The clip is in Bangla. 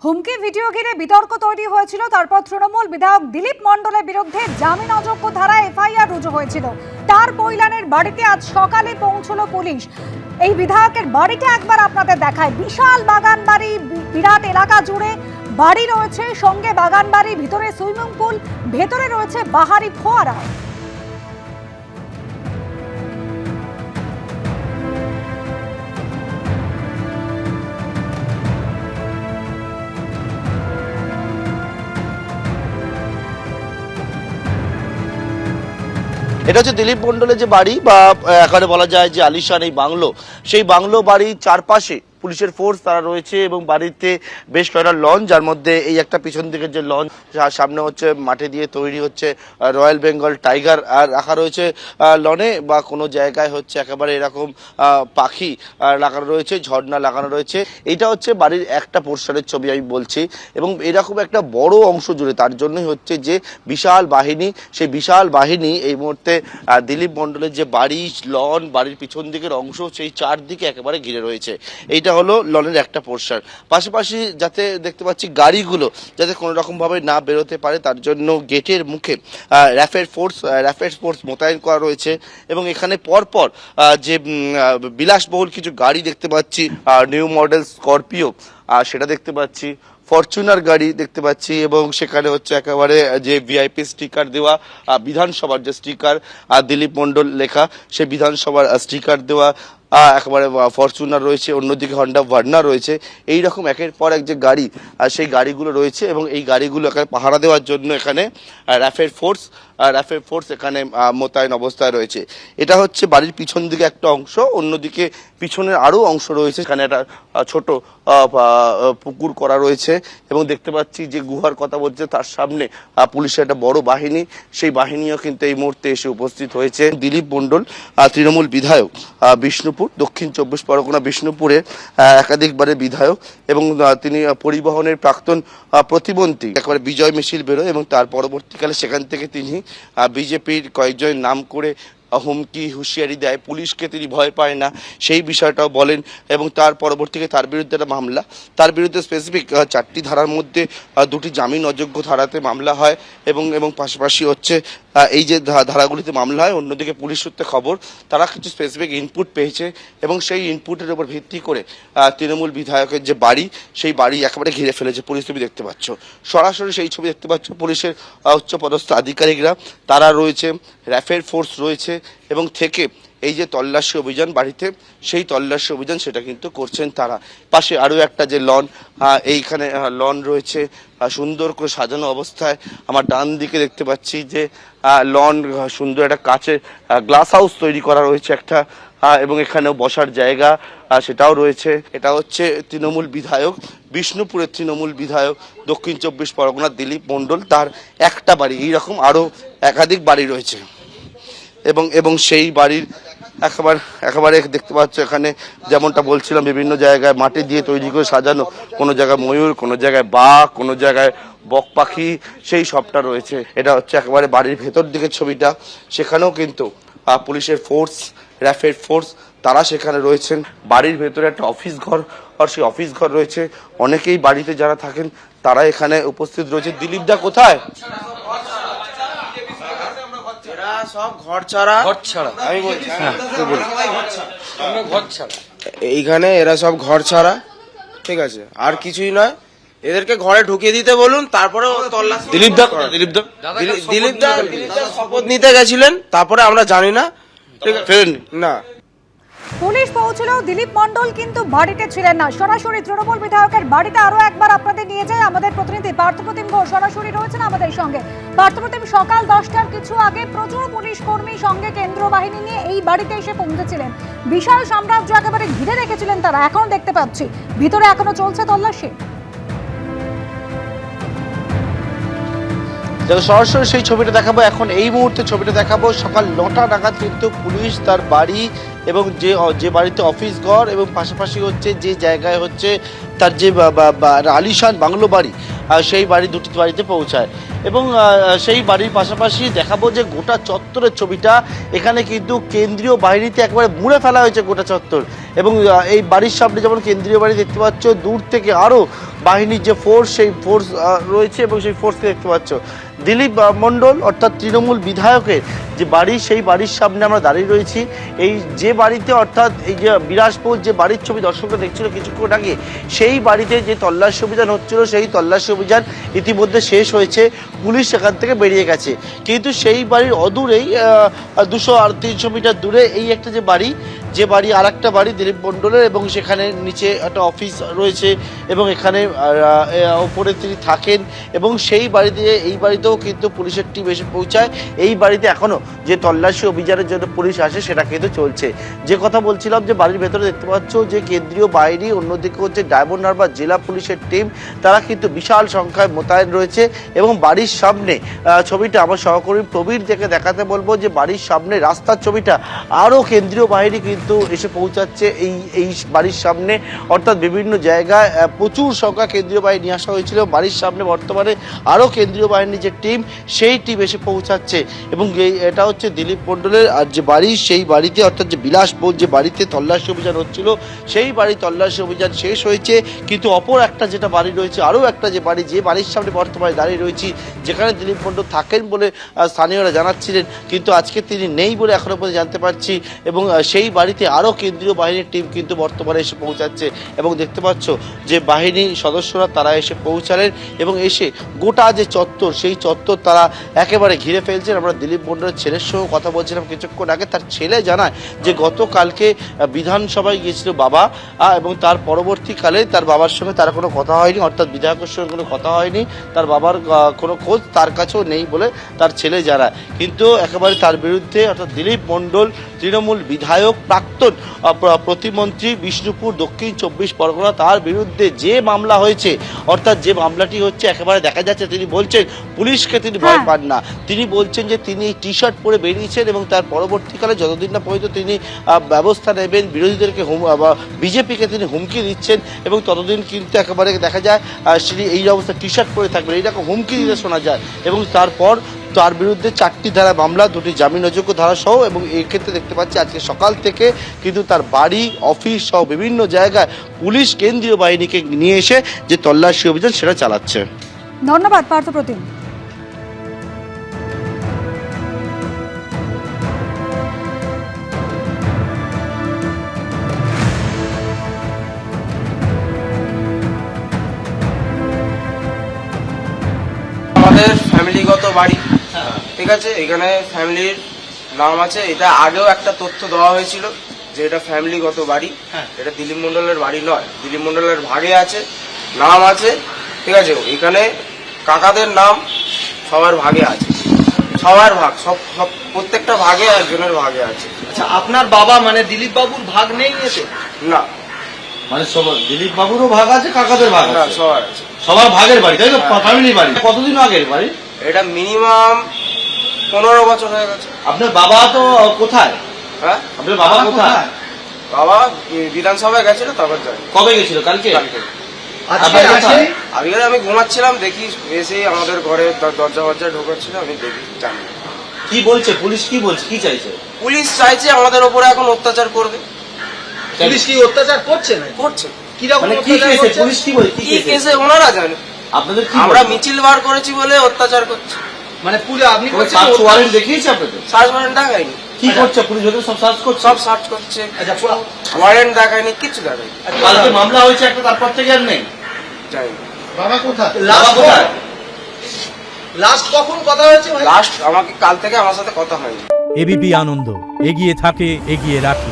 হুমকি ভিডিও ঘিরে বিতর্ক তৈরি হয়েছিল। তারপর তৃণমূল বিধায়ক দিলীপ মণ্ডলের বিরুদ্ধে জামিন অযোগ্য ধারায় এফআইআর রুজু হয়েছিল। তার পৈলানের বাড়িতে আজ সকালে পৌঁছলো পুলিশ। এই বিধায়কের বাড়িটা একবার আপনাদের দেখায়। বিশাল বাগান বাড়ি, বিরাট এলাকা জুড়ে বাড়ি রয়েছে, সঙ্গে বাগান বাড়ি, ভিতরে সুইমিং পুল, ভেতরে রয়েছে বাহারি ফোয়ারা। এটা হচ্ছে দিলীপ মণ্ডলের যে বাড়ি, বা এখানে বলা যায় যে আলিশান এই বাংলো, সেই বাংলো বাড়ির চারপাশে পুলিশের ফোর্স তারা রয়েছে এবং বাড়িতে বেশ কয়েকটা লন, যার মধ্যে এই একটা পিছন দিকের যে লন, সামনে হচ্ছে মাটি দিয়ে তৈরি হচ্ছে রয়্যাল বেঙ্গল টাইগার আর রাখা রয়েছে লনে, বা কোনো জায়গায় হচ্ছে একেবারে এরকম পাখি লাগানো রয়েছে, ঝর্ণা লাগানো রয়েছে। এইটা হচ্ছে বাড়ির একটা পোর্শনের ছবি আমি বলছি, এবং এরকম একটা বড় অংশ জুড়ে তার জন্যই হচ্ছে যে বিশাল বাহিনী, সেই বিশাল বাহিনী এই মুহূর্তে দিলীপ মণ্ডলের যে বাড়ি, লন, বাড়ির পিছন দিকের অংশ, সেই চারদিকে একেবারে ঘিরে রয়েছে। এইটা হলো লনের একটা পোর্শন। পাশাপাশি যাতে দেখতে পাচ্ছি গাড়িগুলো যাতে কোনো রকমভাবে না বেরোতে পারে, তার জন্য গেটের মুখে র্যাপিড ফোর্স মোতায়েন করা রয়েছে। এবং এখানে পরপর যে বিলাসবহুল কিছু গাড়ি দেখতে পাচ্ছি, নিউ মডেল স্করপিও সেটা দেখতে পাচ্ছি, ফরচুনার গাড়ি দেখতে পাচ্ছি, এবং সেখানে হচ্ছে একেবারে যে ভিআইপি স্টিকার দেওয়া বিধানসভার যে স্টিকার দিলীপ মণ্ডল লেখা, সেই বিধানসভার স্টিকার দেওয়া একেবারে ফরচুনার রয়েছে, অন্যদিকে হন্ডা ভার্না রয়েছে। এই রকম একের পর এক যে গাড়ি, সেই গাড়িগুলো রয়েছে, এবং এই গাড়িগুলো এখানে পাহারা দেওয়ার জন্য এখানে র্যাপিড ফোর্স এখানে মোতায়েন অবস্থায় রয়েছে। এটা হচ্ছে বাড়ির পিছন দিকে একটা অংশ, অন্যদিকে পিছনের আরও অংশ রয়েছে। এখানে একটা ছোট পুকুর করা রয়েছে, এবং দেখতে পাচ্ছি যে গুহার কথা বলছে, তার সামনে পুলিশের একটা বড় বাহিনী, সেই বাহিনীও কিন্তু এই মুহূর্তে এসে উপস্থিত হয়েছে। দিলীপ মণ্ডল তৃণমূল বিধায়ক, বিষ্ণুপুর, দক্ষিণ 24 পরগনা বিষ্ণুপুরের একাধিকবারের বিধায়ক, এবং তিনি পরিবহনের প্রাক্তন প্রতিমন্ত্রী। একেবারে বিজয় মিছিল বেরোয়, এবং তার পরবর্তীকালে সেখান থেকে তিনি বিজেপির কয়েকজন নাম করে হুমকি হুঁশিয়ারি দেয়, পুলিশকে তিনি ভয় পায় না সেই বিষয়টাও বলেন। এবং তার পরবর্তীতে তার বিরুদ্ধে একটা মামলা, তার বিরুদ্ধে স্পেসিফিক 4টি ধারার মধ্যে 2টি জামিন অযোগ্য ধারাতে মামলা হয়, এবং পাশাপাশি হচ্ছে এই যে ধারাগুলিতে মামলা হয়, অন্যদিকে পুলিশ সূত্রে খবর তারা কিছু স্পেসিফিক ইনপুট পেয়েছে, এবং সেই ইনপুটের উপর ভিত্তি করে তৃণমূল বিধায়কের যে বাড়ি, সেই বাড়ি একেবারে ঘিরে ফেলেছে পুলিশ। তুমি দেখতে পাচ্ছ সরাসরি সেই ছবি দেখতে পাচ্ছ, পুলিশের উচ্চপদস্থ আধিকারিকরা তারা রয়েছে, র্যাপিড ফোর্স রয়েছে, এবং থেকে এই যে তল্লাশি অভিযান বাড়িতে, সেই তল্লাশি অভিযান সেটা কিন্তু করছেন তারা। পাশে আরও একটা যে লন, এইখানে লন রয়েছে সুন্দর করে সাজানো অবস্থায়। আমার ডান দিকে দেখতে পাচ্ছি যে লন, সুন্দর একটা কাচের গ্লাস হাউস তৈরি করা রয়েছে একটা, এবং এখানেও বসার জায়গা সেটাও রয়েছে। এটা হচ্ছে তৃণমূল বিধায়ক, বিষ্ণুপুরের তৃণমূল বিধায়ক, দক্ষিণ 24 পরগনার দিলীপ মণ্ডল, তার একটা বাড়ি। এইরকম আরও একাধিক বাড়ি রয়েছে, এবং সেই বাড়ির একেবারে দেখতে পাচ্ছ এখানে যেমনটা বলছিলাম, বিভিন্ন জায়গায় মাটি দিয়ে তৈরি করে সাজানো, কোনো জায়গায় ময়ূর, কোনো জায়গায় বাঘ, কোনো জায়গায় বক পাখি, সেই সবটা রয়েছে। এটা হচ্ছে একেবারে বাড়ির ভেতর দিকের ছবিটা, সেখানেও কিন্তু পুলিশের ফোর্স, র্যাপিড ফোর্স তারা সেখানে রয়েছেন। বাড়ির ভেতরে একটা অফিস ঘর, আর সেই অফিস ঘর রয়েছে, অনেকেই বাড়িতে যারা থাকেন তারা এখানে উপস্থিত রয়েছে। দিলীপদা কোথায়? সব ঘর ছাড়া আমি বলছি, এইখানে এরা সব ঘর ছাড়া, ঠিক আছে, আর কিছুই নয়। এদেরকে ঘরে ঢুকিয়ে দিতে বলুন, তারপরে দিলীপদা শপথ নিতে গেছিলেন, তারপরে আমরা জানি না, ঠিক আছে না। পুলিশ পৌঁছলেও দিলীপ মণ্ডল কিন্তু বাড়িতে ছিলেন না। সরাসরি তৃণমূল বিধায়কের বাড়িতে আরো একবার আপনাদের নিয়ে যায় আমাদের প্রতিনিধি পার্থপ্রতিম ঘোষ, সরাসরি রয়েছেন আমাদের সঙ্গে। পার্থপ্রতিম, সকাল 10টার কিছু আগে প্রচুর পুলিশ কর্মী সঙ্গে কেন্দ্র বাহিনী নিয়ে এই বাড়িতে এসে পৌঁছেছিলেন। বিশাল সাম্রাজ্য একেবারে ঘিরে রেখেছিলেন তারা। এখন দেখতে পাচ্ছি ভিতরে এখনো চলছে তল্লাশি। সরাসরি সেই ছবিটা দেখাবো, এখন এই মুহূর্তে ছবিটা দেখাবো। সকাল 9টা নাগাদ কিন্তু পুলিশ তার বাড়ি, এবং যে বাড়িতে অফিস ঘর, এবং পাশাপাশি হচ্ছে যে জায়গায় হচ্ছে তার যে আলিশান বাংলো বাড়ি, সেই বাড়ি, দুটি বাড়িতে পৌঁছায়। এবং সেই বাড়ির পাশাপাশি দেখাবো যে গোটা চত্বরের ছবিটা। এখানে কিন্তু কেন্দ্রীয় বাহিনীতে একবারে মুড়ে ফেলা হয়েছে গোটা চত্বর। এবং এই বাড়ির সামনে যেমন কেন্দ্রীয় বাড়ি দেখতে পাচ্ছ, দূর থেকে আরও বাহিনীর যে ফোর্স, সেই ফোর্স রয়েছে এবং সেই ফোর্সকে দেখতে পাচ্ছ। দিলীপ মণ্ডল অর্থাৎ তৃণমূল বিধায়কের যে বাড়ি, সেই বাড়ির সামনে আমরা দাঁড়িয়ে রয়েছি। এই যে বাড়িতে অর্থাৎ এই যে বিলাসপুর যে বাড়ির ছবি দর্শকরা দেখছিল কিছুক্ষণ আগে, সেই বাড়িতে যে তল্লাশি অভিযান হচ্ছিল, সেই তল্লাশি অভিযান ইতিমধ্যে শেষ হয়েছে, পুলিশ সেখান থেকে বেরিয়ে গেছে। কিন্তু সেই বাড়ির অদূরেই 200 আর 300 মিটার দূরে এই একটা যে বাড়ি, যে বাড়ি আর একটা বাড়ি দিলীপ মণ্ডলের, এবং সেখানে নিচে একটা অফিস রয়েছে এবং এখানে ওপরে তিনি থাকেন। এবং সেই বাড়িতে, এই বাড়িতেও কিন্তু পুলিশের টিম এসে পৌঁছায়। এই বাড়িতে এখনও যে তল্লাশি অভিযানের জন্য পুলিশ আসে সেটা কিন্তু চলছে। যে কথা বলছিলাম যে বাড়ির ভেতরে দেখতে পাচ্ছ যে কেন্দ্রীয় বাহিনী, অন্যদিকে হচ্ছে ডায়মন্ড হারবার জেলা পুলিশের টিম, তারা কিন্তু বিশাল সংখ্যায় মোতায়েন রয়েছে। এবং বাড়ির সামনে ছবিটা আমার সহকর্মী প্রবীর থেকে দেখাতে বলবো যে বাড়ির সামনে রাস্তার ছবিটা আরও কেন্দ্রীয় বাহিনী কিন্তু এসে পৌঁছাচ্ছে এই বাড়ির সামনে। অর্থাৎ বিভিন্ন জায়গায় প্রচুর সংখ্যা কেন্দ্রীয় বাহিনী নিয়ে আসা হয়েছিল। বাড়ির সামনে বর্তমানে আরও কেন্দ্রীয় বাহিনীর যে টিম, সেই টিম এসে পৌঁছাচ্ছে। এবং এটা হচ্ছে দিলীপ মণ্ডলের আর যে বাড়ি, সেই বাড়িতে অর্থাৎ যে বিলাসপুর যে বাড়িতে তল্লাশি অভিযান হচ্ছিল, সেই বাড়ি তল্লাশি অভিযান শেষ হয়েছে। কিন্তু অপর একটা যেটা বাড়ি রয়েছে, আরও একটা যে বাড়ি, যে বাড়ির সামনে বর্তমানে দাঁড়িয়ে রয়েছি, যেখানে দিলীপ মণ্ডল থাকেন বলে স্থানীয়রা জানাচ্ছিলেন, কিন্তু আজকে তিনি নেই বলে এখনো পর্যন্ত জানতে পারছি। এবং সেই বাড়িতে আরও কেন্দ্রীয় বাহিনীর টিম কিন্তু বর্তমানে এসে পৌঁছাচ্ছে। এবং দেখতে পাচ্ছ যে বাহিনীর সদস্যরা তারা এসে পৌঁছালেন এবং এসে গোটা যে চত্বর, সেই চত্বর তারা একেবারে ঘিরে ফেলছেন। আমরা দিলীপ মণ্ডলের ছেলের সঙ্গে কথা বলছিলাম কিছুক্ষণ আগে। তার ছেলে জানায় যে গতকালকে বিধানসভায় গিয়েছিল বাবা, এবং তার পরবর্তীকালে তার বাবার সঙ্গে তার কোনো কথা হয়নি, অর্থাৎ বিধায়কের সঙ্গে কোনো কথা হয়নি। তার বাবার কোনো খোঁজ তার কাছেও নেই বলে তার ছেলে জানায়। কিন্তু একেবারে তার বিরুদ্ধে, অর্থাৎ দিলীপ মণ্ডল তৃণমূল বিধায়ক, প্রাক্তন প্রতিমন্ত্রী বিষ্ণুপুর দক্ষিণ 24 পরগনা, তার বিরুদ্ধে যে মামলা হয়েছে, অর্থাৎ যে মামলাটি হচ্ছে, একেবারে দেখা যাচ্ছে তিনি বলছেন পুলিশকে তিনি ভয় পান না। তিনি বলছেন যে তিনি টি শার্ট পরে বেরিয়েছেন এবং তার পরবর্তীকালে যতদিন না পর্যন্ত তিনি ব্যবস্থা নেবেন, বিরোধীদেরকে বিজেপিকে তিনি হুমকি দিচ্ছেন, এবং ততদিন কিন্তু একেবারে দেখা যায় তিনি এই অবস্থা টি শার্ট পরে থাকবেন, এইরকম হুমকি দিতে শোনা যায়। এবং তারপর তার বিরুদ্ধে 4টি ধারা মামলা, 2টি জামিন অযোগ্য ধারা সহ। এবং এই ক্ষেত্রে দেখতে পাচ্ছি আজকে সকাল থেকে কিন্তু তার বাড়ি, অফিস সহ বিভিন্ন জায়গায় পুলিশ কেন্দ্রীয় বাহিনীকে নিয়ে এসে যে তল্লাশি অভিযান সেটা চালাচ্ছে। ধন্যবাদ পার্থপ্রতিম। আমাদের ফ্যামিলিগত বাড়ি, ঠিক আছে, এখানে ফ্যামিলির নাম আছে। এটা আগেও একটা তথ্য দেওয়া হয়েছিল যে এটা ফ্যামিলিগত বাড়ি, এটা দিলীপ মণ্ডলের বাড়ি নয়, দিলীপ মণ্ডলের ভাগে আছে, নাম আছে, ঠিক আছে। এখানে কাকাদের নাম সবার ভাগে আছে, সবার ভাগ, সব প্রত্যেকটা ভাগে একজনের ভাগে আছে। আচ্ছা, আপনার বাবা মানে দিলীপ বাবুর ভাগ নেই এতে? না, মানে দিলীপ বাবুরও ভাগ আছে, কাকাদের ভাগ না, আছে, সবার আছে, সবার ভাগের বাড়ি, তাই তো? ফ্যামিলির বাড়ি। কতদিন আগের বাড়ি এটা? মিনিমাম 15 বছর হয়ে গেছে। আপনার বাবা তো কোথায়? হ্যাঁ, আপনার বাবা কোথায়? বাবা বিধানসভায় গেছিল, তারপর যাই। কবে গেছিল? কালকে? আজকে আজকে আমি ঘুমাচ্ছিলাম, দেখি এসেই আমাদের ঘরে দরজা ঢোকাচ্ছিল, আমি দেখি, জানি। কি বলছে পুলিশ? কি বলছে? কি চাইছে পুলিশ? চাইছে আমাদের ওপরে এখন অত্যাচার করবে। পুলিশ কি অত্যাচার করছে না? করছে। কিরকম মানে কি অত্যাচার কেসে? করছে? পুলিশ কি বলছে? কি কেসে ওনারা জানে। আপনাদের কি আমরা বলছে? মিছিল বার করেছি বলে অত্যাচার করছে। মানে পুলিশ আপনি কোনো বলছেন সার্চ ওয়ারেন্ট দেখিয়েছে আপনাদের? সার্চ ওয়ারেন্ট দেখায়নি। কি করছে পুলিশ? ওদের সব সার্চ করছে? সব সার্চ করছে, আচ্ছা, ওয়ারেন্ট দেখায়নি, কিছু দেখায়নি। কালকে মামলা হয়েছে একটা, তারপর থেকে আর নেই। জানি বাবা কোথায়? বাবা কোথায়? লাস্ট কখন কথা হয়েছে ভাই? লাস্ট আমাকে কাল থেকে আমার সাথে কথা হয়নি। এবিপি আনন্দ, এগিয়ে থাকে, এগিয়ে রাখে।